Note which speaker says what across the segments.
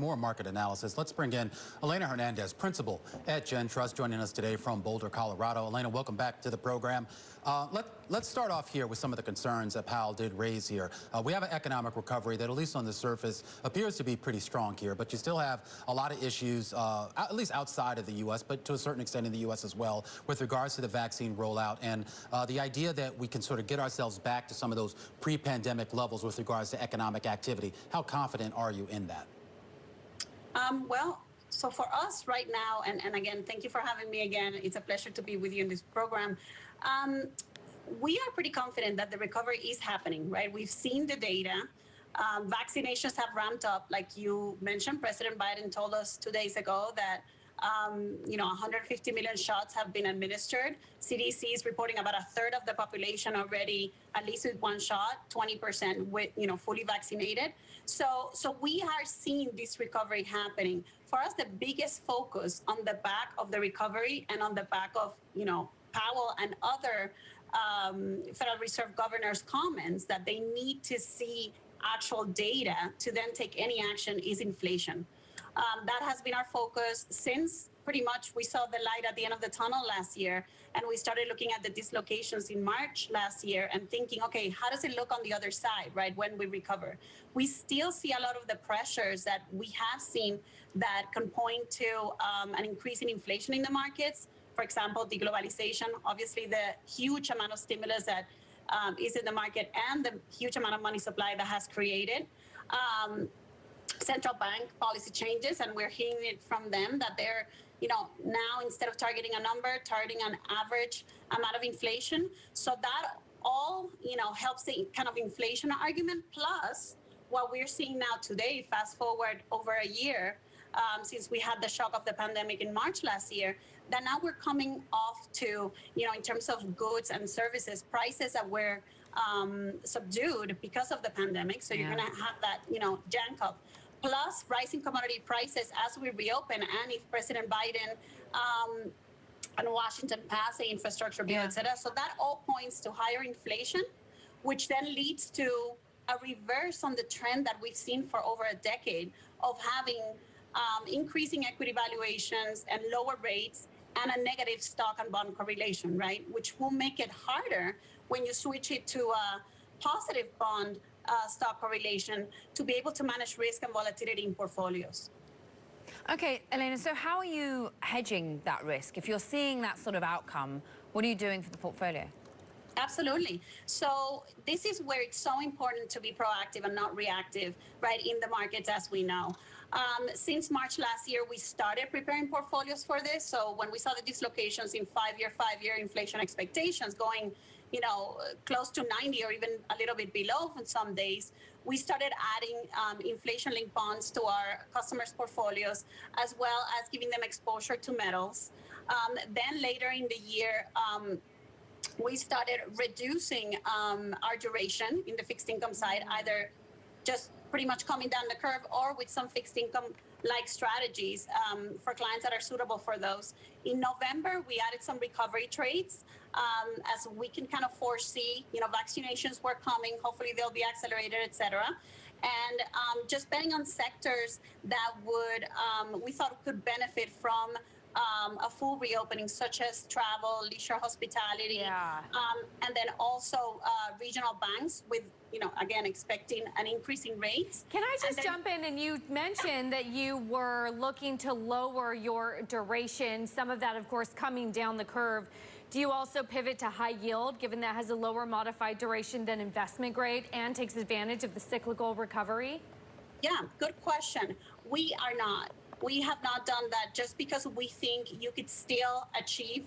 Speaker 1: more market analysis. Let's bring in Elena Hernández, principal at GenTrust, joining us today from Boulder, Colorado. Elena, welcome back to the program. Let's start off here with some of the concerns that Powell did raise here. We have an economic recovery that, at least on the surface, appears to be pretty strong here, but you still have a lot of issues, at least outside of the U.S., but to a certain extent in the U.S. as well, with regards to the vaccine rollout and the idea that we can sort of get ourselves back to some of those pre-pandemic levels with regards to economic activity. How confident are you in that?
Speaker 2: So for us right now, and again, thank you for having me again. It's a pleasure to be with you in this program. We are pretty confident that the recovery is happening, right? We've seen the data. Vaccinations have ramped up. Like you mentioned, President Biden told us 2 days ago that 150 million shots have been administered. CDC is reporting about a third of the population already, at least with one shot, 20% with, fully vaccinated. So we are seeing this recovery happening. For us, the biggest focus on the back of the recovery and on the back of, Powell and other Federal Reserve governors' comments that they need to see actual data to then take any action is inflation. That has been our focus since pretty much we saw the light at the end of the tunnel last year, and we started looking at the dislocations in March last year and thinking, okay, how does it look on the other side, right, when we recover? We still see a lot of the pressures that we have seen that can point to an increase in inflation in the markets. For example, deglobalization, obviously the huge amount of stimulus that is in the market and the huge amount of money supply that has created. Central bank policy changes, and we're hearing it from them that they're, now instead of targeting a number, targeting an average amount of inflation. So that all, helps the kind of inflation argument. Plus, what we're seeing now today, fast forward over a year, since we had the shock of the pandemic in March last year, that now we're coming off to, in terms of goods and services, prices that were subdued because of the pandemic. So you're going to have that, jank up. Plus rising commodity prices as we reopen, and if President Biden and Washington pass the infrastructure bill, et cetera. So that all points to higher inflation, which then leads to a reverse on the trend that we've seen for over a decade of having increasing equity valuations and lower rates and a negative stock and bond correlation, right? Which will make it harder when you switch it to a positive bond stock correlation to be able to manage risk and volatility in portfolios.
Speaker 3: Okay, Elena, so how are you hedging that risk? If you're seeing that sort of outcome, what are you doing for the portfolio?
Speaker 2: Absolutely. So this is where it's so important to be proactive and not reactive, right, in the markets, as we know. Since March last year, we started preparing portfolios for this. So when we saw the dislocations in five-year inflation expectations going, close to 90 or even a little bit below on some days, we started adding inflation-linked bonds to our customers' portfolios, as well as giving them exposure to metals. Then later in the year, we started reducing our duration in the fixed income side, either just pretty much coming down the curve or with some fixed income like strategies for clients that are suitable for those. In November, we added some recovery trades as we can kind of foresee, vaccinations were coming, hopefully they'll be accelerated, et cetera. And just betting on sectors that would, we thought could benefit from a full reopening, such as travel, leisure, hospitality, and then also regional banks with, again, expecting an increase in rates.
Speaker 3: Can I just jump in? And you mentioned that you were looking to lower your duration, some of that, of course, coming down the curve. Do you also pivot to high yield, given that has a lower modified duration than investment grade and takes advantage of the cyclical recovery?
Speaker 2: Yeah, good question. We are not. We have not done that just because we think you could still achieve,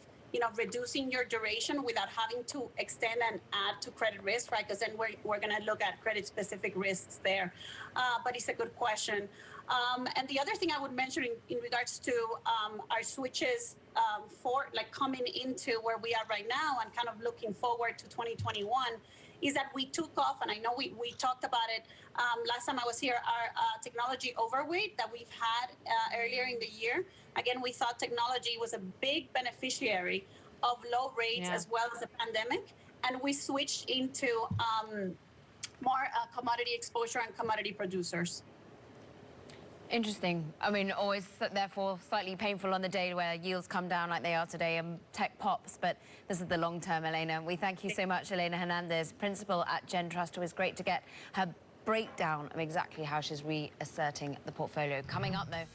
Speaker 2: reducing your duration without having to extend and add to credit risk, right? Because then we're going to look at credit-specific risks there. But it's a good question. And the other thing I would mention in regards to our switches for coming into where we are right now and kind of looking forward to 2021 is that we took off, and I know we talked about it last time I was here, our technology overweight that we've had earlier in the year. Again, we thought technology was a big beneficiary of low rates as well as the pandemic, and we switched into more commodity exposure and commodity producers.
Speaker 4: Interesting. I mean, always therefore slightly painful on the day where yields come down like they are today and tech pops, but this is the long term, Elena. We thank you so much, Elena Hernández, principal at GenTrust. Always great to get her breakdown of exactly how she's reasserting the portfolio. Coming up, though,